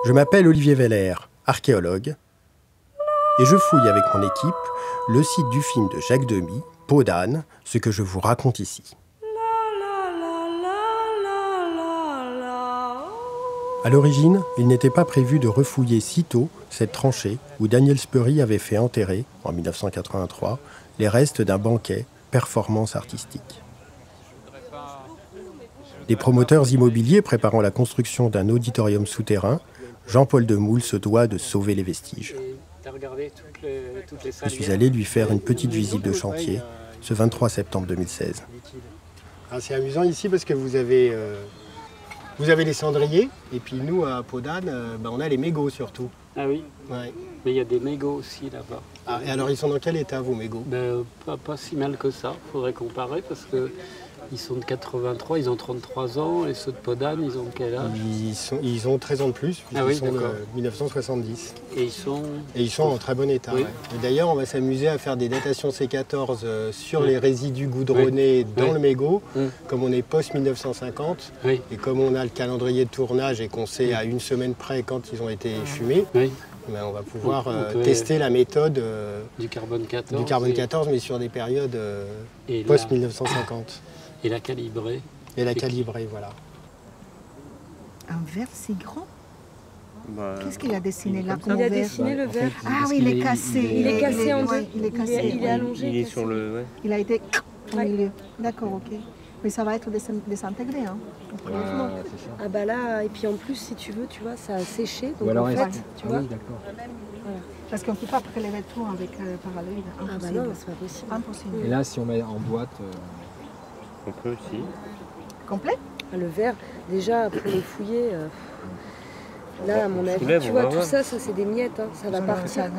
Je m'appelle Olivier Veller, archéologue, et je fouille avec mon équipe le site du film de Jacques Demy, Peau d'âne, ce que je vous raconte ici. À l'origine, il n'était pas prévu de refouiller si tôt cette tranchée où Daniel Speury avait fait enterrer, en 1983, les restes d'un banquet performance artistique. Des promoteurs immobiliers préparant la construction d'un auditorium souterrain, Jean-Paul Demoule se doit de sauver les vestiges. Je suis allé lui faire une petite visite de chantier ce 23 septembre 2016. C'est amusant ici parce que vous avez les cendriers et puis nous à Peau d'âne, on a les mégots surtout. Ah oui, ouais. Mais il y a des mégots aussi là-bas. Ah, et alors ils sont dans quel état vos mégots? Pas si mal que ça, il faudrait comparer parce que ils sont de 83, ils ont 33 ans, et ceux de Peau d'âne, ils ont quel âge? Ils ont 13 ans de plus, puisqu'ils sont de 1970. Et ils sont en très bon état. Oui. Ouais. Et d'ailleurs, on va s'amuser à faire des datations C14 sur les résidus goudronnés dans le mégot, comme on est post-1950, et comme on a le calendrier de tournage et qu'on sait à une semaine près quand ils ont été fumés, on va pouvoir tester la méthode du carbone 14, mais sur des périodes post-1950. Et la calibrer. Et la calibrer, voilà. Un verre si grand? Qu'est-ce qu'il a dessiné là? Il a dessiné le verre. Ah oui, il est cassé. Il est cassé en deux. Il est cassé. Il est allongé. Il est sur le... Il a été au milieu. D'accord, ok. Mais ça va être désintégré, hein. Ah bah là, et puis en plus, si tu veux, tu vois, ça a séché. Donc alors en fait, tu vois. Oui, d'accord. Voilà. Parce qu'on ne peut pas prélever tout avec parallèle. Ah bah non, c'est pas possible. Impossible. Et là, si on met en boîte... On peut aussi. Complet? Le verre, déjà, pour les fouiller, là, à mon avis, tu vois, tout ça, c'est des miettes, hein, ça va partir.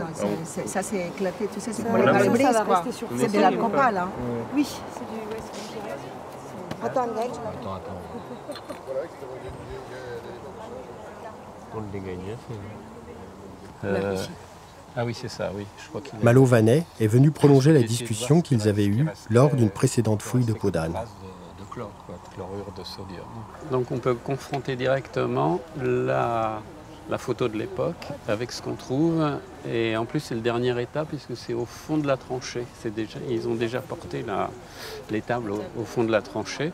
Ça c'est éclaté, tu sais, c'est pour Voilà. les Ça va quoi. rester sur C'est de la copale, hein. Oui. C'est du... Ouais, c'est du reste. Attends, Gaël. Attends. On le dégagne. Ah oui, c'est ça, oui. Je crois qu'il Malo Vanet est venu prolonger la discussion qu'ils avaient eue lors d'une précédente fouille de Peau d'âne. de chlore, chlorure de sodium. Donc on peut confronter directement la photo de l'époque avec ce qu'on trouve. Et en plus, c'est le dernier état puisque c'est au fond de la tranchée. Ils ont déjà porté les tables au fond de la tranchée.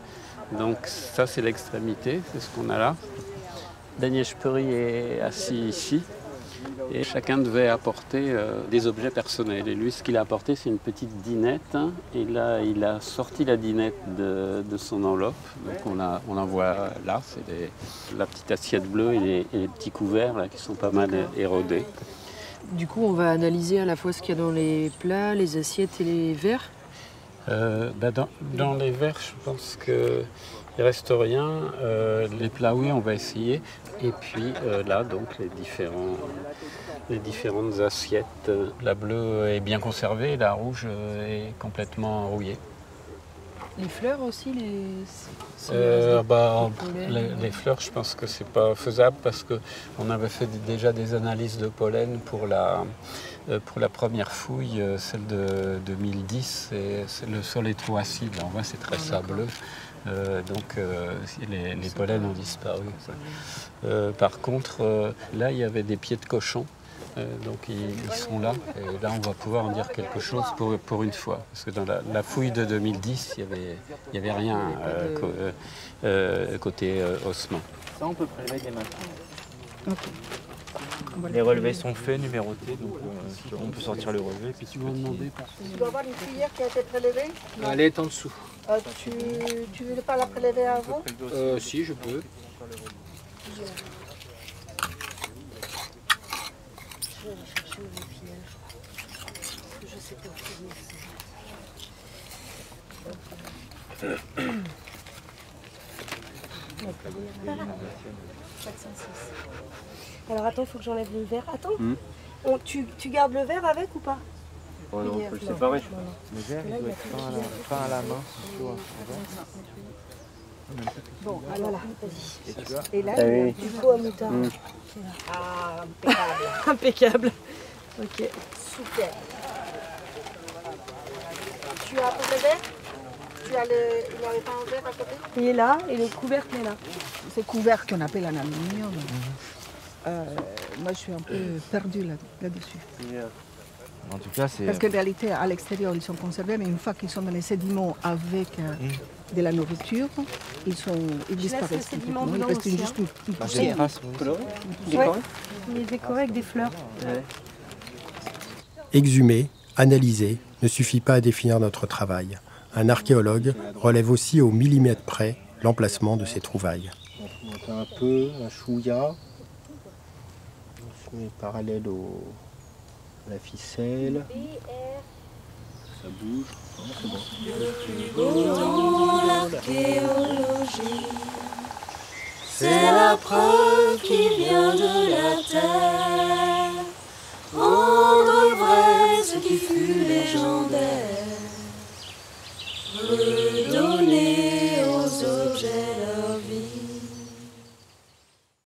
Donc ça, c'est l'extrémité, c'est ce qu'on a là. Daniel Speury est assis ici. Et chacun devait apporter des objets personnels. Et lui, ce qu'il a apporté, c'est une petite dinette. Et là, il a sorti la dinette de son enveloppe. Donc on la voit là. C'est la petite assiette bleue et les petits couverts là, qui sont pas mal érodés. Du coup, on va analyser à la fois ce qu'il y a dans les plats, les assiettes et les verres. Dans les verres, je pense qu'il ne reste rien. Les plats, oui, on va essayer. Et puis là, donc, les différentes assiettes. La bleue est bien conservée, la rouge est complètement rouillée. Les fleurs aussi, les fleurs, je pense que c'est pas faisable parce qu'on avait fait déjà des analyses de pollen pour la première fouille, celle de 2010. Et le sol est trop acide. On voit, c'est très sableux. Donc les pollens ont disparu. Par contre, là, il y avait des pieds de cochon. Donc ils sont là. Et là, on va pouvoir en dire quelque chose pour une fois. Parce que dans la fouille de 2010, il y avait rien côté ossement. Ça, on peut prélever des mains. Okay. Les relevés sont faits, numérotés, donc on peut sortir le relevé. Puis tu vas demander. Tu dois avoir une cuillère qui a été prélevée? Elle est en dessous. Tu ne veux pas la prélever avant? Si, je peux. Je vais chercher le filage. Je sais pas Alors attends, il faut que j'enlève le verre. Attends, tu gardes le verre avec ou pas? Oh non, on peut le séparer. Le verre, il doit être fin à la main. Bon, alors là, vas-y. Et là, il y a du pot à moutarde. Ah, impeccable. Impeccable. Ok. Super. Tu as appris le verre? Il n'y avait pas un verre à côté? Il est là et le couvercle est là. C'est couvercle qu'on appelle en aluminium. Moi, je suis un peu perdue là-dessus. En tout cas, c'est... Parce qu'en réalité, à l'extérieur, ils sont conservés, mais une fois qu'ils sont dans les sédiments avec de la nourriture, ils disparaissent. Il reste juste une poussière. Il est décoré avec des fleurs. Ouais. Exhumer, analyser, ne suffit pas à définir notre travail. Un archéologue relève aussi au millimètre près l'emplacement de ses trouvailles. On monte un peu, un chouïa. On se met parallèle à la ficelle. Ça bouge. Non, c'est bon. Le plus beau dans l'archéologie, c'est la preuve qui vient de la terre. Rendre vrai ce qui fut légendaire. Redonner aux objets leur vie.